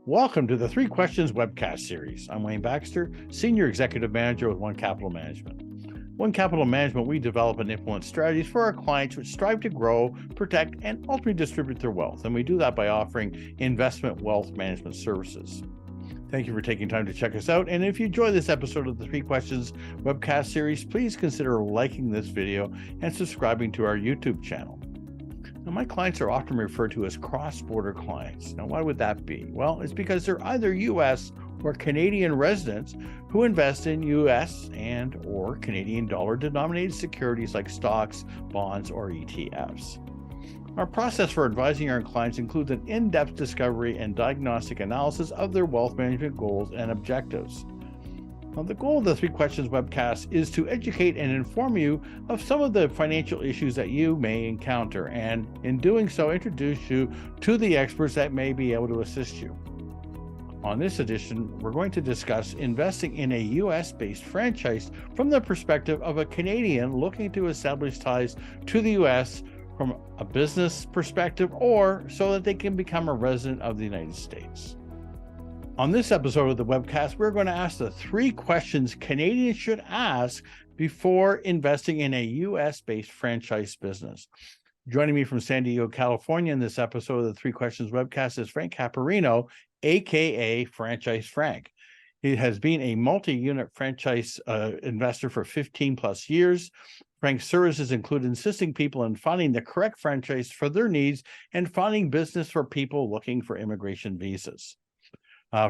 Welcome to the Three Questions webcast series. I'm Wayne Baxter, Senior Executive Manager with One Capital Management. One Capital Management, we develop and implement strategies for our clients which strive to grow, protect, and ultimately distribute their wealth. And we do that by offering investment wealth management services. Thank you for taking time to check us out. And if you enjoy this episode of the Three Questions webcast series, please consider liking this video and subscribing to our YouTube channel. Now, my clients are often referred to as cross-border clients. Now, why would that be? Well, it's because they're either U.S. or Canadian residents who invest in U.S. and or Canadian dollar-denominated securities like stocks, bonds, or ETFs. Our process for advising our clients includes an in-depth discovery and diagnostic analysis of their wealth management goals and objectives. Now, the goal of the Three Questions webcast is to educate and inform you of some of the financial issues that you may encounter, and in doing so, introduce you to the experts that may be able to assist you. On this edition, we're going to discuss investing in a US-based franchise from the perspective of a Canadian looking to establish ties to the US from a business perspective or so that they can become a resident of the United States. On this episode of the webcast, we're going to ask the three questions Canadians should ask before investing in a US-based franchise business. Joining me from San Diego, California in this episode of the Three Questions webcast is Frank Caperino, aka Franchise Frank. He has been a multi-unit franchise investor for 15 plus years. Frank's services include assisting people in finding the correct franchise for their needs and finding business for people looking for immigration visas.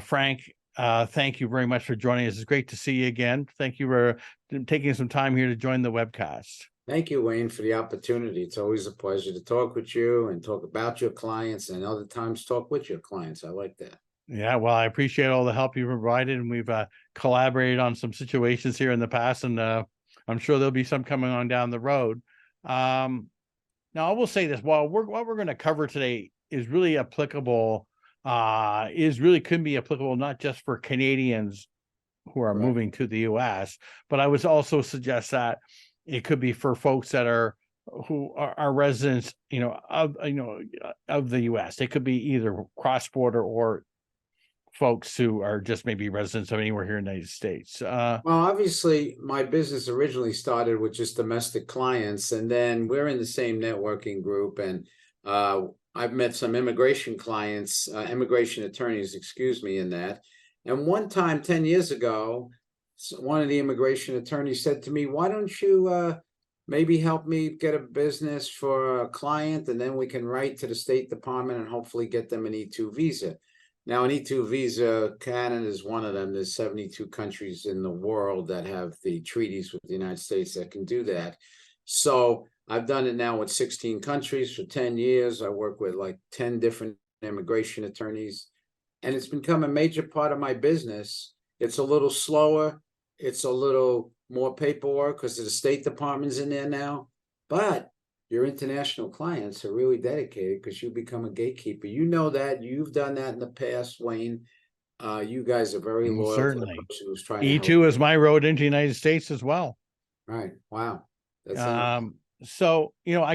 Frank, thank you very much for joining us. It's great to see you again. Thank you for taking some time here to join the webcast. Thank you, Wayne, for the opportunity. It's always a pleasure to talk with you and talk about your clients, and other times talk with your clients. I like that. Yeah, well, I appreciate all the help you've provided, and we've collaborated on some situations here in the past, and I'm sure there'll be some coming on down the road. Now, I will say this: what we're going to cover today is really applicable. Could be applicable not just for Canadians who are moving to the U.S., but I would also suggest that it could be for folks that are residents, of the U.S. They could be either cross-border or folks who are just maybe residents of anywhere here in the United States. Well, obviously, my business originally started with just domestic clients, and then we're in the same networking group, and I've met some immigration clients, immigration attorneys, in that. And one time, 10 years ago, one of the immigration attorneys said to me, why don't you maybe help me get a business for a client, and then we can write to the State Department and hopefully get them an E-2 visa. Now, an E-2 visa, Canada is one of them. There's 72 countries in the world that have the treaties with the United States that can do that. So I've done it now with 16 countries for 10 years. I work with like 10 different immigration attorneys, and it's become a major part of my business. It's a little slower. It's a little more paperwork because the State Department's in there now, but your international clients are really dedicated because you become a gatekeeper. You know that. You've done that in the past, Wayne. You guys are very loyal. Certainly. To the person who's trying E-2 is my road into the United States as well. Right. Wow. That's so, I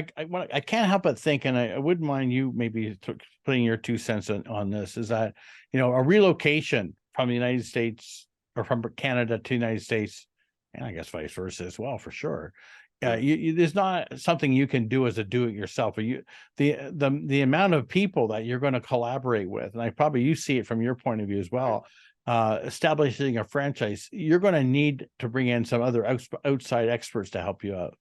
can't help but think, and I wouldn't mind you maybe putting your 2 cents on this, is that, a relocation from the United States or from Canada to the United States, and I guess vice versa as well, for sure. There's not something you can do as a do-it-yourself. The amount of people that you're going to collaborate with, and you see it from your point of view as well. Establishing a franchise, you're going to need to bring in some other outside experts to help you out.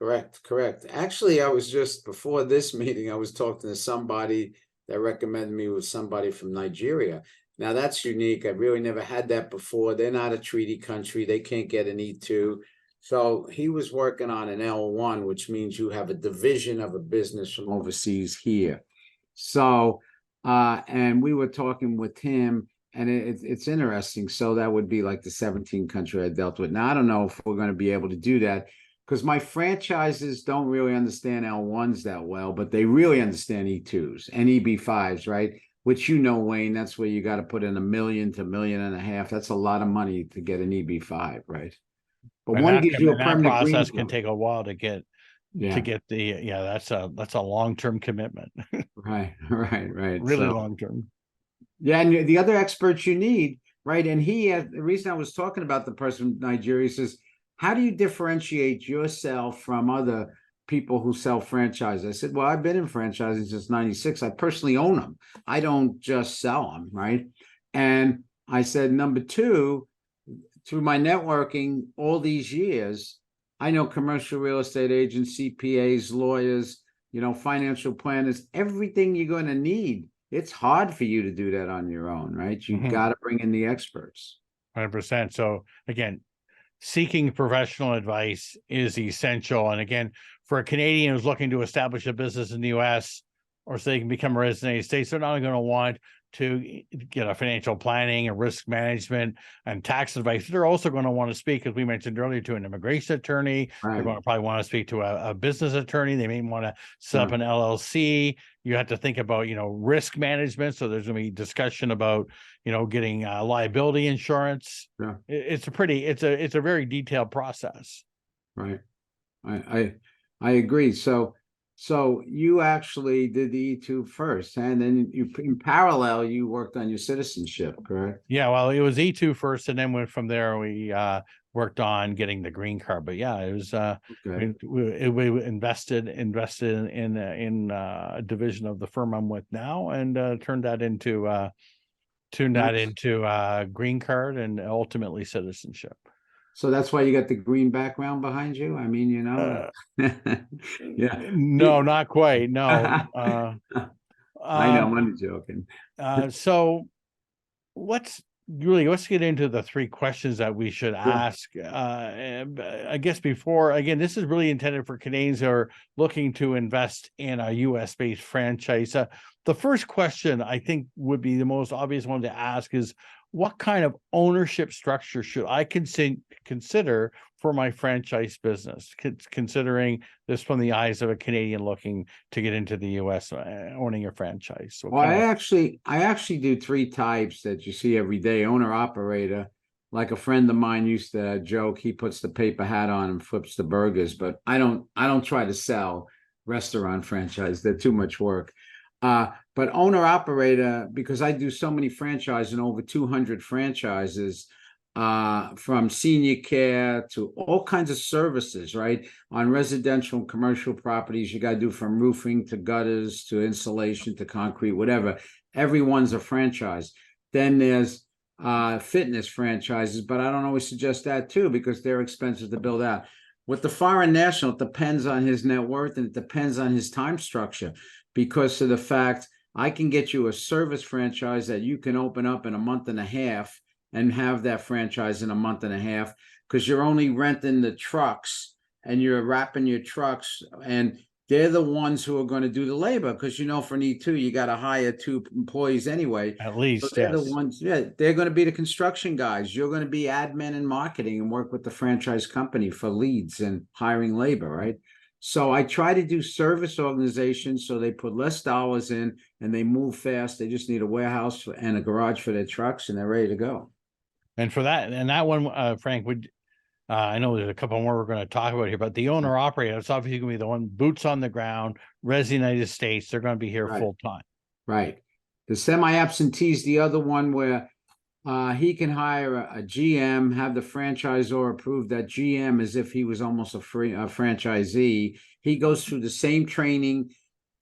Correct. Actually, I was just before this meeting, I was talking to somebody that recommended me with somebody from Nigeria. Now that's unique. I really never had that before. They're not a treaty country. They can't get an E-2. So he was working on an L1, which means you have a division of a business from overseas here. So, and we were talking with him, and it's interesting. So that would be like the 17th country I dealt with. Now, I don't know if we're going to be able to do that because my franchises don't really understand L1s that well, but they really understand E2s and EB5s, right? Which, Wayne, that's where you got to put in $1 million to $1.5 million. That's a lot of money to get an EB5, right? But and one gives you a permanent process can take a while to get that's a long-term commitment. Right. Really long-term. Yeah, and the other experts you need, right? And the reason I was talking about the person from Nigeria says, how do you differentiate yourself from other people who sell franchise? I said, well, I've been in franchising since 96. I personally own them. I don't just sell them, right? And I said, number two, through my networking all these years, I know commercial real estate agents, CPAs, lawyers, financial planners, everything you're going to need. It's hard for you to do that on your own, right? You got to bring in the experts. 100%. So again, seeking professional advice is essential. And again, for a Canadian who's looking to establish a business in the US or so they can become a resident of the United States, they're not only going to want to get a financial planning and risk management and tax advice. They're also going to want to speak, as we mentioned earlier, to an immigration attorney. Right. They're going to probably want to speak to a business attorney. They may want to set up an LLC. You have to think about, risk management. So there's going to be discussion about, getting liability insurance. Yeah. It's a very detailed process. Right. I agree. So you actually did the E2 first, and then in parallel, you worked on your citizenship, correct? Yeah, well, it was E2 first, and then from there we worked on getting the green card. But yeah, it was Okay. we invested in a division of the firm I'm with now, and turned that into green card and ultimately citizenship. So that's why you got the green background behind you. I mean, yeah. No, not quite. No. I know, I'm only joking. So let's get into the three questions that we should ask. I guess before, again, this is really intended for Canadians who are looking to invest in a US based franchise. The first question I think would be the most obvious one to ask is, what kind of ownership structure should I consider for my franchise business, considering this from the eyes of a Canadian looking to get into the US owning a franchise? Well, I actually do three types that you see every day: owner operator. Like a friend of mine used to joke, he puts the paper hat on and flips the burgers, but I don't try to sell restaurant franchise. They're too much work. But owner operator, because I do so many franchises and over 200 franchises, from senior care to all kinds of services, right? On residential and commercial properties, you got to do from roofing to gutters to insulation to concrete, whatever. Everyone's a franchise. Then there's fitness franchises, but I don't always suggest that too, because they're expensive to build out. With the foreign national, it depends on his net worth and it depends on his time structure, because of the fact I can get you a service franchise that you can open up in a month and a half and have that franchise in a month and a half, because you're only renting the trucks and you're wrapping your trucks, and they're the ones who are going to do the labor, because for an E2 you got to hire 2 employees anyway. At least, so they're yes. the ones, they're going to be the construction guys. You're going to be admin and marketing and work with the franchise company for leads and hiring labor, right? So I try to do service organizations so they put less dollars in and they move fast. They just need a warehouse and a garage for their trucks and they're ready to go. And for that one, Frank, I know there's a couple more we're going to talk about here, but the owner operator, it's obviously going to be the one boots on the ground, United States. They're going to be here full time. Right. The semi-absentee is the other one where he can hire a GM, have the franchisor approve that GM as if he was almost a franchisee. He goes through the same training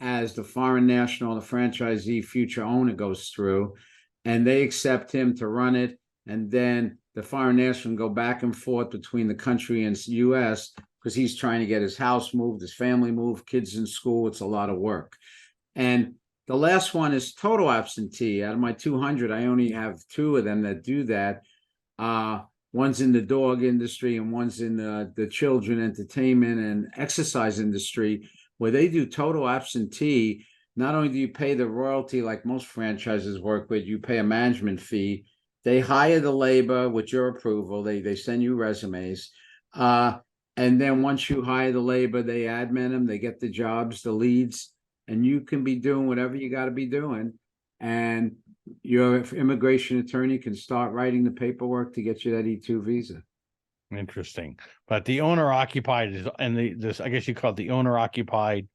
as the foreign national, the franchisee future owner goes through, and they accept him to run it. And then the foreign national can go back and forth between the country and the US, because he's trying to get his house moved, his family moved, kids in school. It's a lot of work. And the last one is total absentee. Out of my 200, I only have 2 of them that do that. One's in the dog industry and one's in the children entertainment and exercise industry, where they do total absentee. Not only do you pay the royalty like most franchises work with, you pay a management fee. They hire the labor with your approval. They send you resumes. And then once you hire the labor, they admin them, they get the jobs, the leads, and you can be doing whatever you got to be doing. And your immigration attorney can start writing the paperwork to get you that E2 visa. Interesting. But the owner occupied is, and this, I guess you call it the owner occupied,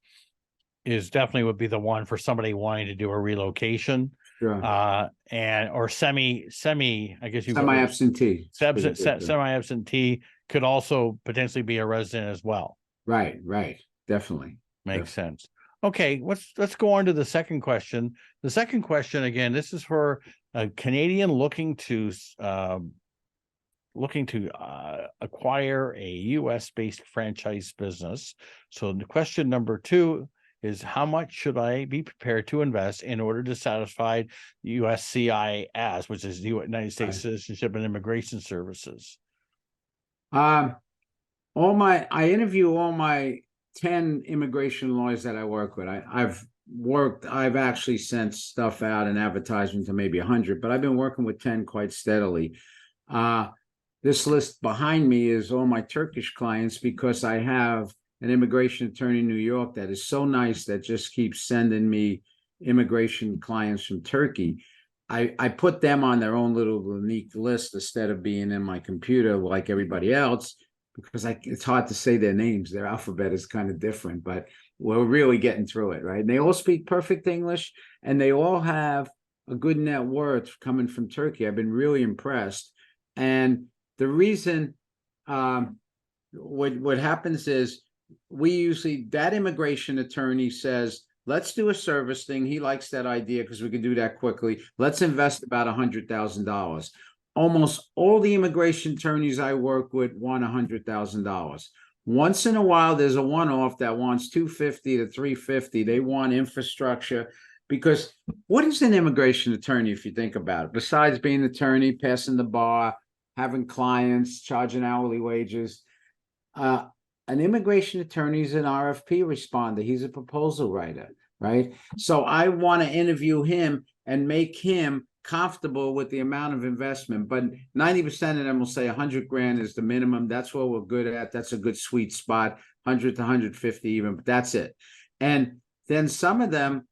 is definitely would be the one for somebody wanting to do a relocation. Sure. And or semi, I guess you put Semi-absentee. semi-absentee could also potentially be a resident as well. Right, definitely. Makes sense. Okay, let's go on to the second question. The second question, again, this is for a Canadian looking to acquire a US based franchise business. So the question number 2 is, how much should I be prepared to invest in order to satisfy USCIS, which is the United States Citizenship and Immigration Services? I interview all my 10 immigration lawyers that I work with. I've actually sent stuff out and advertisement to maybe 100, but I've been working with 10 quite steadily. This list behind me is all my Turkish clients, because I have an immigration attorney in New York that is so nice that just keeps sending me immigration clients from Turkey. I put them on their own little unique list instead of being in my computer like everybody else, because it's hard to say their names. Their alphabet is kind of different, but we're really getting through it, right? And they all speak perfect English, and they all have a good net worth coming from Turkey. I've been really impressed. And the reason, what happens is, that immigration attorney says, let's do a service thing. He likes that idea because we can do that quickly. Let's invest about $100,000. Almost all the immigration attorneys I work with want $100,000. Once in a while, there's a one-off that wants $250,000 to $350,000. They want infrastructure, because what is an immigration attorney, if you think about it, besides being an attorney, passing the bar, having clients, charging hourly wages? An immigration attorney is an RFP responder. He's a proposal writer, right? So I want to interview him and make him comfortable with the amount of investment. But 90% of them will say 100 grand is the minimum. That's what we're good at. That's a good sweet spot. 100 to 150 even, but that's it. And then some of them,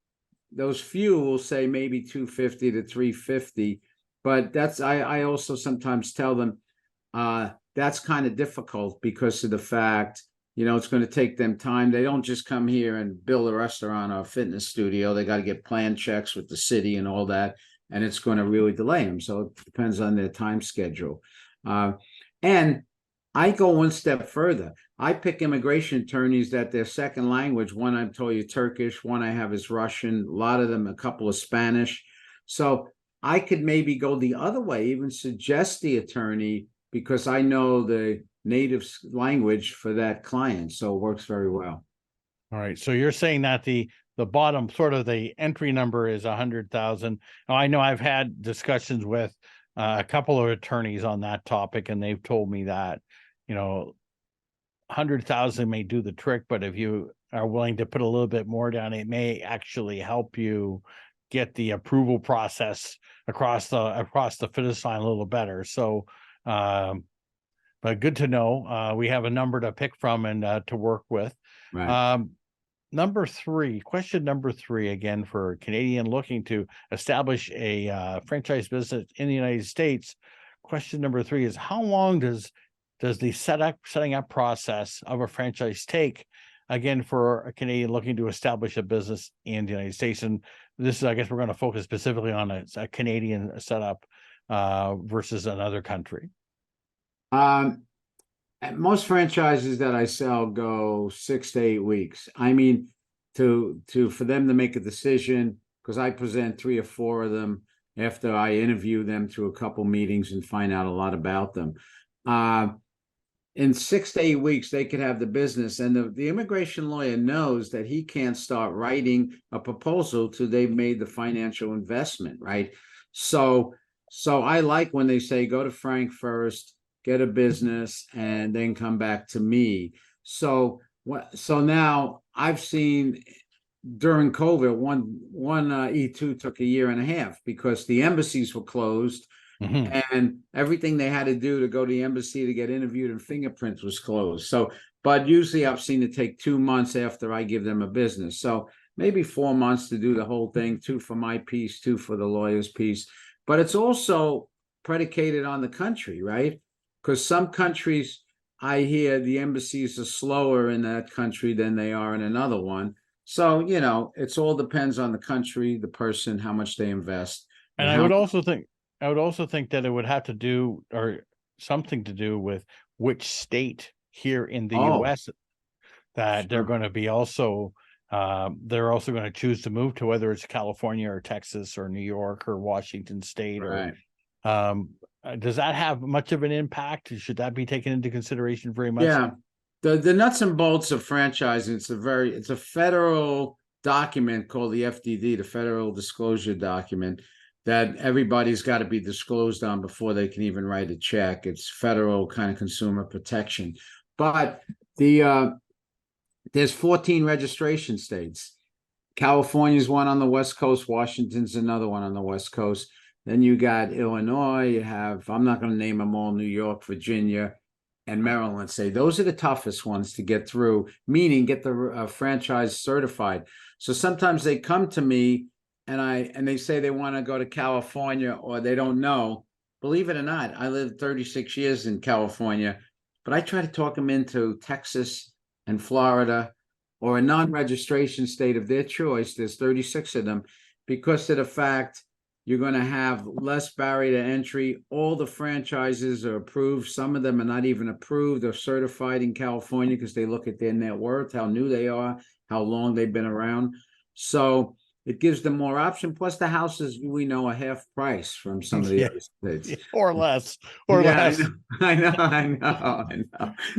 those few, will say maybe 250 to 350. But I also sometimes tell them that's kind of difficult because of the fact, it's going to take them time. They don't just come here and build a restaurant or a fitness studio. They got to get plan checks with the city and all that, and it's going to really delay them. So it depends on their time schedule. And I go one step further. I pick immigration attorneys that their second language, one I told you Turkish, one I have is Russian, a lot of them, a couple of Spanish. So I could maybe go the other way, even suggest the attorney, because I know the native language for that client. So it works very well. All right. So you're saying that the bottom, sort of the entry number, is 100,000. Now, I know I've had discussions with a couple of attorneys on that topic, and they've told me that, 100,000 may do the trick, but if you are willing to put a little bit more down, it may actually help you get the approval process across the finish line a little better. So, but good to know. We have a number to pick from and to work with. Right. Question number 3, again, for a Canadian looking to establish a franchise business in the United States. Question number 3 is, how long does the setting up process of a franchise take, again, for a Canadian looking to establish a business in the United States? And this is, I guess, we're going to focus specifically on a Canadian setup versus another country. Most franchises that I sell go 6 to 8 weeks. I mean, for them to make a decision, because I present 3 or 4 of them after I interview them through a couple meetings and find out a lot about them. In 6 to 8 weeks, they could have the business, and the immigration lawyer knows that he can't start writing a proposal till they've made the financial investment, right? So I like when they say, go to Frank first, get a business, and then come back to me. So now I've seen during COVID, one E2 took a year and a half because the embassies were closed. Mm-hmm. And everything they had to do to go to the embassy to get interviewed and fingerprints was closed. So, but usually I've seen it take 2 months after I give them a business. So maybe 4 months to do the whole thing, 2 for my piece, 2 for the lawyer's piece. But it's also predicated on the country, right? Because some countries, I hear the embassies are slower in that country than they are in another one. So, it's all depends on the country, the person, how much they invest, And and I how. would also think that it would have to do or something to do with which state here in the Oh, US that they're sure. going to be also they're also going to choose to move to, whether it's California or Texas or New York or Washington State or Right. does that have much of an impact? Should that be taken into consideration very much? Yeah. The nuts and bolts of franchising, it's a federal document called the FDD, the Federal Disclosure Document, that everybody's got to be disclosed on before they can even write a check. It's federal kind of consumer protection. But there's 14 registration states. California's one on the West Coast, Washington's another one on the West Coast. Then you got Illinois, you have, I'm not going to name them all, New York, Virginia, and Maryland. Say those are the toughest ones to get through, meaning get the franchise certified. So sometimes they come to me and they say they want to go to California, or they don't know. Believe it or not, I lived 36 years in California, but I try to talk them into Texas and Florida, or a non-registration state of their choice. There's 36 of them, because of the fact you're going to have less barrier to entry. All the franchises are approved. Some of them are not even approved or certified in California because they look at their net worth, how new they are, how long they've been around. So it gives them more option. Plus, the houses, we know, are half price from some of the Yeah, other states. or less, or Yeah, less. I know.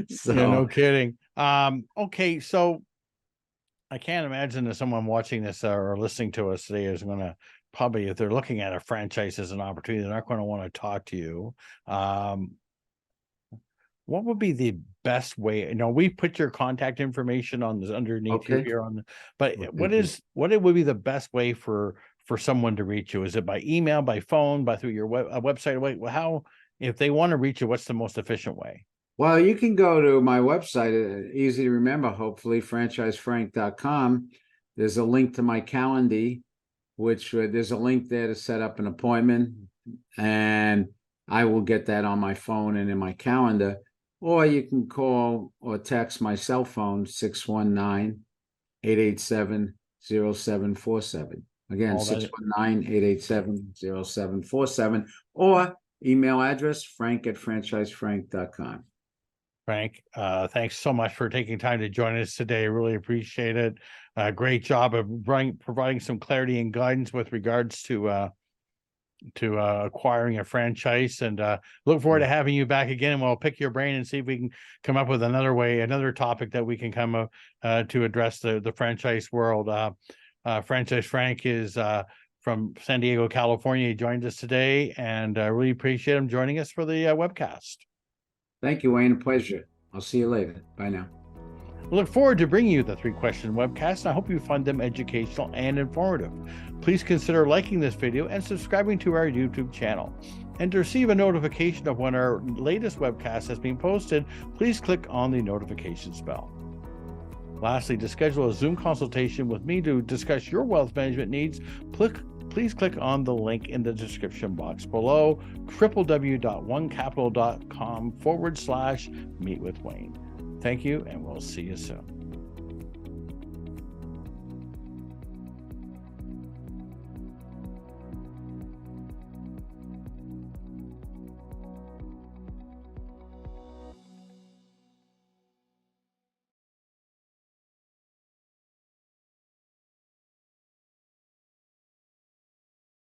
So, Yeah, no kidding. Okay, so I can't imagine that someone watching this or listening to us today is going to probably, if they're looking at a franchise as an opportunity, they're not going to want to talk to you. What would be the best way? We put your contact information on this underneath you okay. here but Well, what thank you. it would be the best way for someone to reach you? Is it by email, by phone, by through your website? How, if they want to reach you, what's the most efficient way? Well, you can go to my website, easy to remember, hopefully, franchisefrank.com. There's a link to my calendar, which there's a link there to set up an appointment, and I will get that on my phone and in my calendar. Or you can call or text my cell phone, 619-887-0747. Again, All that 619-887-0747, or email address, frank@franchisefrank.com. Frank, thanks so much for taking time to join us today. Really appreciate it. Great job of providing some clarity and guidance with regards to acquiring a franchise, and look forward to having you back again. And we'll pick your brain and see if we can come up with another topic that we can come up to address the franchise world. Franchise Frank is from San Diego, California. He joined us today, and I really appreciate him joining us for the webcast. Thank you, Wayne. A pleasure. I'll see you later. Bye now. We look forward to bringing you the 3-question webcast, and I hope you find them educational and informative. Please consider liking this video and subscribing to our YouTube channel. And to receive a notification of when our latest webcast has been posted, please click on the notifications bell. Lastly, to schedule a Zoom consultation with me to discuss your wealth management needs, please click on the link in the description box below, www.onecapital.com/meetwithwayne. Thank you, and we'll see you soon.